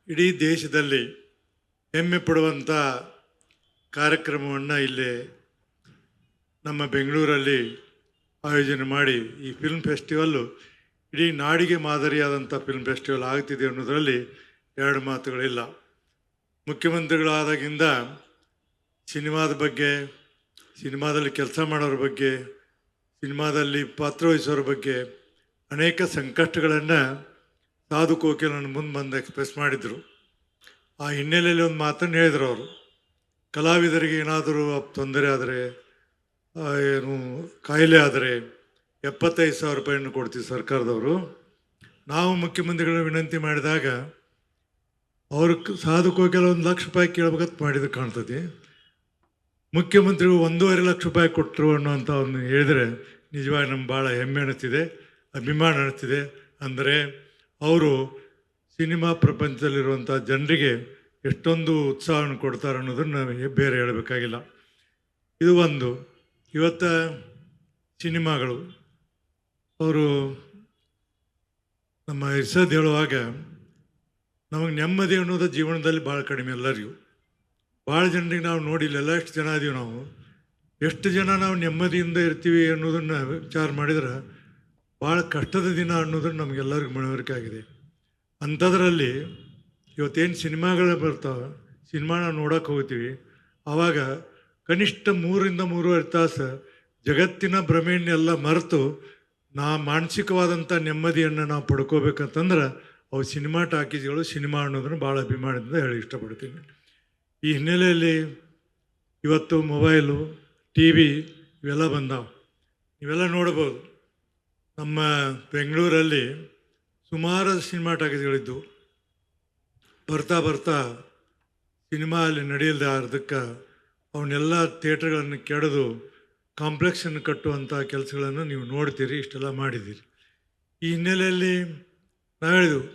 ಇಡೀ ದೇಶದಲ್ಲಿ ಹೆಮ್ಮೆ ಪಡುವಂಥ ಕಾರ್ಯಕ್ರಮವನ್ನು ಇಲ್ಲಿ ನಮ್ಮ ಬೆಂಗಳೂರಲ್ಲಿ ಆಯೋಜನೆ ಮಾಡಿ ಈ ಫಿಲ್ಮ್ ಫೆಸ್ಟಿವಲ್ಲು ಇಡೀ ನಾಡಿಗೆ ಮಾದರಿಯಾದಂಥ ಫಿಲ್ಮ್ ಫೆಸ್ಟಿವಲ್ ಆಗ್ತಿದೆ ಅನ್ನೋದರಲ್ಲಿ ಎರಡು ಮಾತುಗಳಿಲ್ಲ. ಮುಖ್ಯಮಂತ್ರಿಗಳಾದಾಗಿಂದ ಸಿನಿಮಾದ ಬಗ್ಗೆ, ಸಿನಿಮಾದಲ್ಲಿ ಕೆಲಸ ಮಾಡೋರ ಬಗ್ಗೆ, ಸಿನಿಮಾದಲ್ಲಿ ಪಾತ್ರವಹಿಸೋರ ಬಗ್ಗೆ ಅನೇಕ ಸಂಕಷ್ಟಗಳನ್ನು ಸಾಧು ಕೋಕಿಲ ನನ್ನ ಮುಂದೆ ಬಂದು ಎಕ್ಸ್ಪ್ರೆಸ್ ಮಾಡಿದರು. ಆ ಹಿನ್ನೆಲೆಯಲ್ಲಿ ಒಂದು ಮಾತನ್ನು ಹೇಳಿದರು ಅವರು. ಕಲಾವಿದರಿಗೆ ಏನಾದರೂ ತೊಂದರೆ ಆದರೆ, ಏನು ಕಾಯಿಲೆ ಆದರೆ 75,000 ರೂಪಾಯಿಯನ್ನು ಕೊಡ್ತೀವಿ ಸರ್ಕಾರದವರು. ನಾವು ಮುಖ್ಯಮಂತ್ರಿಗಳ ವಿನಂತಿ ಮಾಡಿದಾಗ ಅವರು ಸಾಧು ಕೋಕಿಲ 1 ಲಕ್ಷ ರೂಪಾಯಿ ಕೇಳಬೇಕಂತ ಮಾಡಿದ್ದು ಕಾಣ್ತದೆ. ಮುಖ್ಯಮಂತ್ರಿಗಳು 1.5 ಲಕ್ಷ ರೂಪಾಯಿ ಕೊಟ್ಟರು ಅನ್ನೋಂಥ ಒಂದು ಹೇಳಿದರೆ ನಿಜವಾಗಿ ನಮ್ಗೆ ಭಾಳ ಹೆಮ್ಮೆ ಅನ್ನಿಸ್ತಿದೆ, ಅಭಿಮಾನ ಅನ್ನಿಸ್ತಿದೆ. ಅಂದರೆ ಅವರು ಸಿನಿಮಾ ಪ್ರಪಂಚದಲ್ಲಿರುವಂಥ ಜನರಿಗೆ ಎಷ್ಟೊಂದು ಉತ್ಸಾಹವನ್ನು ಕೊಡ್ತಾರೆ ಅನ್ನೋದನ್ನು ಬೇರೆ ಹೇಳಬೇಕಾಗಿಲ್ಲ. ಇದು ಒಂದು. ಇವತ್ತು ಸಿನಿಮಾಗಳು ಅವರು ನಮ್ಮ ಇರ್ಸದ್ ಹೇಳುವಾಗ ನಮಗೆ ನೆಮ್ಮದಿ ಅನ್ನೋದು ಜೀವನದಲ್ಲಿ ಭಾಳ ಕಡಿಮೆ ಎಲ್ಲರಿಗೂ. ಭಾಳ ಜನರಿಗೆ ನಾವು ನೋಡಿಲ್ಲ, ಎಷ್ಟು ಜನ ಇದೀವಿ ನಾವು, ಎಷ್ಟು ಜನ ನಾವು ನೆಮ್ಮದಿಯಿಂದ ಇರ್ತೀವಿ ಅನ್ನೋದನ್ನು ವಿಚಾರ ಮಾಡಿದ್ರೆ ಭಾಳ ಕಷ್ಟದ ದಿನ ಅನ್ನೋದನ್ನು ನಮಗೆಲ್ಲರಿಗೂ ಮನವರಿಕೆ ಆಗಿದೆ. ಅಂಥದ್ರಲ್ಲಿ ಇವತ್ತೇನು ಸಿನಿಮಾಗಳು ಬರ್ತಾವೆ, ಸಿನಿಮಾ ನಾವು ನೋಡೋಕೆ ಹೋಗ್ತೀವಿ, ಆವಾಗ ಕನಿಷ್ಠ 3ರಿಂದ 3.5 ತಾಸು ಜಗತ್ತಿನ ಭ್ರಮೆಯನ್ನೆಲ್ಲ ಮರೆತು ಮಾನಸಿಕವಾದಂಥ ನೆಮ್ಮದಿಯನ್ನು ನಾವು ಪಡ್ಕೋಬೇಕಂತಂದ್ರೆ ಅವು ಸಿನಿಮಾ ಟಾಕೀಸ್ಗಳು, ಸಿನಿಮಾ ಅನ್ನೋದನ್ನು ಭಾಳ ಅಭಿಮಾನದಿಂದ ಹೇಳಿ ಇಷ್ಟಪಡ್ತೀನಿ. ಈ ಹಿನ್ನೆಲೆಯಲ್ಲಿ ಇವತ್ತು ಮೊಬೈಲು, ಟಿ ವಿ ಇವೆಲ್ಲ ಬಂದಾವೆ. ಇವೆಲ್ಲ ನೋಡ್ಬೋದು. ನಮ್ಮ ಬೆಂಗಳೂರಲ್ಲಿ ಸುಮಾರು ಸಿನಿಮಾ ಟಾಕೀಸ್ಗಳಿದ್ದವು. ಬರ್ತಾ ಬರ್ತಾ ಸಿನಿಮಾ ಅಲ್ಲಿ ನಡೆಯಲ್ದೆ ಅರ್ಧಕ್ಕೆ ಅವನ್ನೆಲ್ಲ ಥಿಯೇಟ್ರ್ಗಳನ್ನು ಕೆಡೆದು ಕಾಂಪ್ಲೆಕ್ಸನ್ನು ಕಟ್ಟುವಂಥ ಕೆಲಸಗಳನ್ನು ನೀವು ನೋಡ್ತೀರಿ, ಇಷ್ಟೆಲ್ಲ ಮಾಡಿದ್ದೀರಿ. ಈ ಹಿನ್ನೆಲೆಯಲ್ಲಿ ನಾವು ಹೇಳಿದೆವು,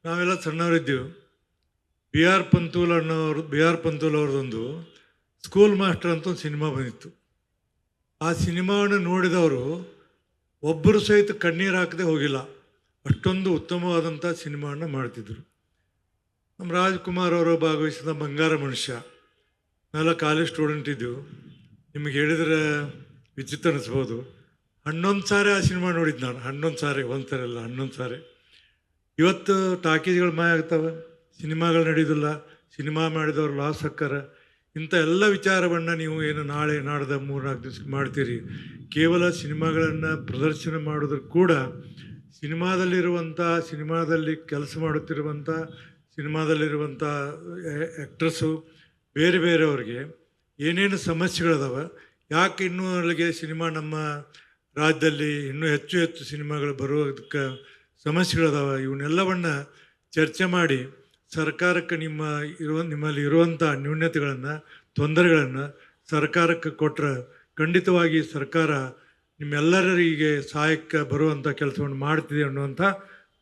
ನಾವೆಲ್ಲ ಸಣ್ಣವರಿದ್ದೀವಿ. ಬಿ ಆರ್ ಪಂತೂಲ್ ಅವ್ರದ್ದೊಂದು ಸ್ಕೂಲ್ ಮಾಸ್ಟರ್ ಅಂತ ಒಂದು ಸಿನಿಮಾ ಬಂದಿತ್ತು. ಆ ಸಿನಿಮಾವನ್ನು ನೋಡಿದವರು ಒಬ್ಬರು ಸಹಿತ ಕಣ್ಣೀರು ಹಾಕದೆ ಹೋಗಿಲ್ಲ. ಅಷ್ಟೊಂದು ಉತ್ತಮವಾದಂಥ ಸಿನಿಮಾವನ್ನು ಮಾಡ್ತಿದ್ರು. ನಮ್ಮ ರಾಜ್ಕುಮಾರ್ ಅವರು ಭಾಗವಹಿಸಿದ ಬಂಗಾರ ಮನುಷ್ಯ, ನಾವೆಲ್ಲ ಕಾಲೇಜ್ ಸ್ಟೂಡೆಂಟ್ ಇದ್ದೆವು. ನಿಮಗೆ ಹೇಳಿದರೆ ವಿಚಿತ್ರ ಅನ್ನಿಸ್ಬೋದು. 11 ಸಾರಿ ಆ ಸಿನಿಮಾ ನೋಡಿದ್ದು ನಾನು. 11 ಸಾರಿ, ಒಂದು ಸಾರಿ ಅಲ್ಲ, 11 ಸಾರಿ. ಇವತ್ತು ಟಾಕೀಸ್ಗಳು ಮಾಯ ಆಗ್ತವೆ, ಸಿನಿಮಾಗಳು ನಡೆಯೋದಿಲ್ಲ, ಸಿನಿಮಾ ಮಾಡಿದವ್ರು ಲಾಸ್ ಹಾಕ್ಕಾರ. ಇಂಥ ಎಲ್ಲ ವಿಚಾರವನ್ನು ನೀವು ಏನು ನಾಳೆ ನಾಡ್ದು 3-4 ದಿವಸಕ್ಕೆ ಮಾಡ್ತೀರಿ. ಕೇವಲ ಸಿನಿಮಾಗಳನ್ನು ಪ್ರದರ್ಶನ ಮಾಡೋದ್ರ ಕೂಡ ಸಿನಿಮಾದಲ್ಲಿರುವಂಥ, ಸಿನಿಮಾದಲ್ಲಿ ಕೆಲಸ ಮಾಡುತ್ತಿರುವಂಥ, ಸಿನಿಮಾದಲ್ಲಿರುವಂಥ ಆ್ಯಕ್ಟ್ರಸ್ಸು ಬೇರೆ ಬೇರೆಯವ್ರಿಗೆ ಏನೇನು ಸಮಸ್ಯೆಗಳದಾವೆ, ಯಾಕೆ ಇನ್ನೂ ಅಲ್ಲಿಗೆ ಸಿನಿಮಾ ನಮ್ಮ ರಾಜ್ಯದಲ್ಲಿ ಇನ್ನೂ ಹೆಚ್ಚು ಹೆಚ್ಚು ಸಿನಿಮಾಗಳು ಬರೋದಕ್ಕೆ ಸಮಸ್ಯೆಗಳದಾವೆ, ಇವನ್ನೆಲ್ಲವನ್ನು ಚರ್ಚೆ ಮಾಡಿ ಸರ್ಕಾರಕ್ಕೆ ನಿಮ್ಮಲ್ಲಿ ಇರುವಂಥ ನ್ಯೂನತೆಗಳನ್ನು, ತೊಂದರೆಗಳನ್ನು ಸರ್ಕಾರಕ್ಕೆ ಕೊಟ್ಟರೆ ಖಂಡಿತವಾಗಿ ಸರ್ಕಾರ ನಿಮ್ಮೆಲ್ಲರಿಗೆ ಸಹಾಯಕ್ಕೆ ಬರುವಂಥ ಕೆಲಸವನ್ನು ಮಾಡ್ತಿದೆ ಅನ್ನುವಂಥ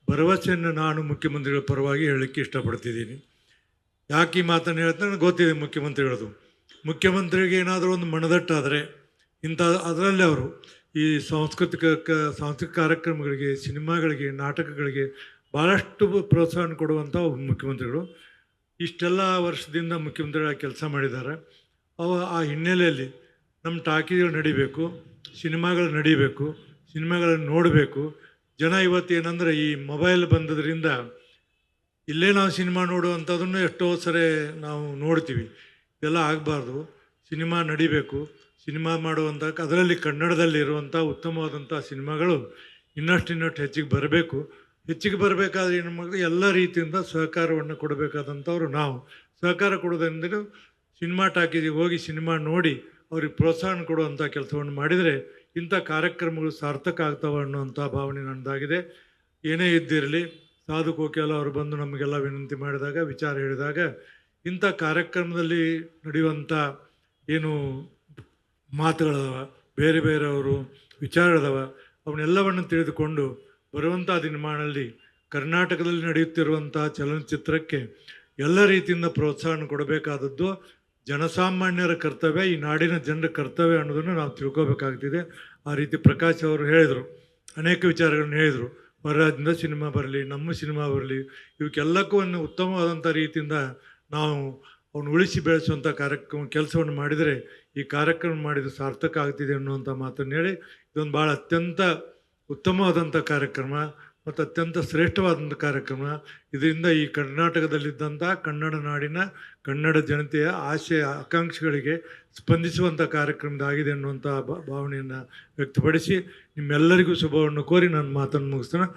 ಭರವಸೆಯನ್ನು ನಾನು ಮುಖ್ಯಮಂತ್ರಿಗಳ ಪರವಾಗಿ ಹೇಳಲಿಕ್ಕೆ ಇಷ್ಟಪಡ್ತಿದ್ದೀನಿ. ಯಾಕೆ ಈ ಮಾತನ್ನು ಹೇಳ್ತಾ ನನಗೆ ಗೊತ್ತಿದೆ ಮುಖ್ಯಮಂತ್ರಿಗಳದು. ಮುಖ್ಯಮಂತ್ರಿಗೆ ಏನಾದರೂ ಒಂದು ಮನದಟ್ಟಾದರೆ ಅದರಲ್ಲಿ ಅವರು ಈ ಸಾಂಸ್ಕೃತಿಕ ಕಾರ್ಯಕ್ರಮಗಳಿಗೆ, ಸಿನಿಮಾಗಳಿಗೆ, ನಾಟಕಗಳಿಗೆ ಭಾಳಷ್ಟು ಪ್ರೋತ್ಸಾಹ ಕೊಡುವಂಥ ಮುಖ್ಯಮಂತ್ರಿಗಳು. ಇಷ್ಟೆಲ್ಲ ವರ್ಷದಿಂದ ಮುಖ್ಯಮಂತ್ರಿಗಳ ಕೆಲಸ ಮಾಡಿದ್ದಾರೆ. ಆ ಹಿನ್ನೆಲೆಯಲ್ಲಿ ನಮ್ಮ ಟಾಕೀಸ್ಗಳು ನಡಿಬೇಕು, ಸಿನಿಮಾಗಳು ನಡಿಬೇಕು, ಸಿನಿಮಾಗಳನ್ನು ನೋಡಬೇಕು. ಜನ ಇವತ್ತೇನೆಂದರೆ ಈ ಮೊಬೈಲ್ ಬಂದದ್ರಿಂದ ಇಲ್ಲೇ ನಾವು ಸಿನಿಮಾ ನೋಡುವಂಥದ್ದನ್ನು ಎಷ್ಟೋ ಸರಿ ನಾವು ನೋಡ್ತೀವಿ. ಇದೆಲ್ಲ ಆಗಬಾರ್ದು. ಸಿನಿಮಾ ನಡಿಬೇಕು. ಸಿನಿಮಾ ಮಾಡುವಂಥ, ಅದರಲ್ಲಿ ಕನ್ನಡದಲ್ಲಿರುವಂಥ ಉತ್ತಮವಾದಂಥ ಸಿನಿಮಾಗಳು ಇನ್ನಷ್ಟು ಹೆಚ್ಚಿಗೆ ಬರಬೇಕು. ಹೆಚ್ಚಿಗೆ ಬರಬೇಕಾದ್ರೆ ಏನು ಮಾಡಿದ್ರೆ ಎಲ್ಲ ರೀತಿಯಿಂದ ಸಹಕಾರವನ್ನು ಕೊಡಬೇಕಾದಂಥವ್ರು ನಾವು. ಸಹಕಾರ ಕೊಡೋದ್ರಿಂದ ಸಿನಿಮಾ ಟಾಕೀಸಿಗೆ ಹೋಗಿ ಸಿನಿಮಾ ನೋಡಿ ಅವ್ರಿಗೆ ಪ್ರೋತ್ಸಾಹ ಕೊಡುವಂಥ ಕೆಲಸವನ್ನು ಮಾಡಿದರೆ ಇಂಥ ಕಾರ್ಯಕ್ರಮಗಳು ಸಾರ್ಥಕ ಆಗ್ತವೆ ಅನ್ನುವಂಥ ಭಾವನೆ ನನ್ನದಾಗಿದೆ. ಏನೇ ಇದ್ದಿರಲಿ, ಸಾಧು ಕೋಕಿಲ ಅವರು ಬಂದು ನಮಗೆಲ್ಲ ವಿನಂತಿ ಮಾಡಿದಾಗ, ವಿಚಾರ ಹೇಳಿದಾಗ, ಇಂಥ ಕಾರ್ಯಕ್ರಮದಲ್ಲಿ ನಡೆಯುವಂಥ ಏನು ಮಾತುಗಳದವ, ಬೇರೆ ಬೇರೆಯವರು ವಿಚಾರಗಳದವ, ಅವನ್ನೆಲ್ಲವನ್ನು ತಿಳಿದುಕೊಂಡು ಬರುವಂಥ ದಿನಮಾನದಲ್ಲಿ ಕರ್ನಾಟಕದಲ್ಲಿ ನಡೆಯುತ್ತಿರುವಂಥ ಚಲನಚಿತ್ರಕ್ಕೆ ಎಲ್ಲ ರೀತಿಯಿಂದ ಪ್ರೋತ್ಸಾಹ ಕೊಡಬೇಕಾದದ್ದು ಜನಸಾಮಾನ್ಯರ ಕರ್ತವ್ಯ, ಈ ನಾಡಿನ ಜನರ ಕರ್ತವ್ಯ ಅನ್ನೋದನ್ನು ನಾವು ತಿಳ್ಕೋಬೇಕಾಗ್ತಿದೆ. ಆ ರೀತಿ ಪ್ರಕಾಶ್ ಅವರು ಹೇಳಿದರು, ಅನೇಕ ವಿಚಾರಗಳನ್ನು ಹೇಳಿದರು. ಹೊರರಾಜ್ಯದಿಂದ ಸಿನಿಮಾ ಬರಲಿ, ನಮ್ಮ ಸಿನಿಮಾ ಬರಲಿ, ಇವಕ್ಕೆಲ್ಲಕ್ಕೂ ಒಂದು ಉತ್ತಮವಾದಂಥ ರೀತಿಯಿಂದ ನಾವು ಅವನು ಉಳಿಸಿ ಬೆಳೆಸುವಂಥ ಕೆಲಸವನ್ನು ಮಾಡಿದರೆ ಈ ಕಾರ್ಯಕ್ರಮ ಮಾಡಿದ ಸಾರ್ಥಕ ಆಗ್ತಿದೆ ಅನ್ನುವಂಥ ಮಾತನ್ನು ಹೇಳಿ, ಇದೊಂದು ಭಾಳ ಅತ್ಯಂತ ಉತ್ತಮವಾದಂಥ ಕಾರ್ಯಕ್ರಮ ಮತ್ತು ಅತ್ಯಂತ ಶ್ರೇಷ್ಠವಾದಂಥ ಕಾರ್ಯಕ್ರಮ. ಇದರಿಂದ ಈ ಕರ್ನಾಟಕದಲ್ಲಿದ್ದಂಥ ಕನ್ನಡ ನಾಡಿನ ಕನ್ನಡ ಜನತೆಯ ಆಶಯ ಆಕಾಂಕ್ಷೆಗಳಿಗೆ ಸ್ಪಂದಿಸುವಂಥ ಕಾರ್ಯಕ್ರಮದಾಗಿದೆ ಅನ್ನುವಂಥ ಭಾವನೆಯನ್ನು ವ್ಯಕ್ತಪಡಿಸಿ ನಿಮ್ಮೆಲ್ಲರಿಗೂ ಶುಭವನ್ನು ಕೋರಿ ನಾನು ಮಾತನ್ನು ಮುಗಿಸ್ತೇನೆ.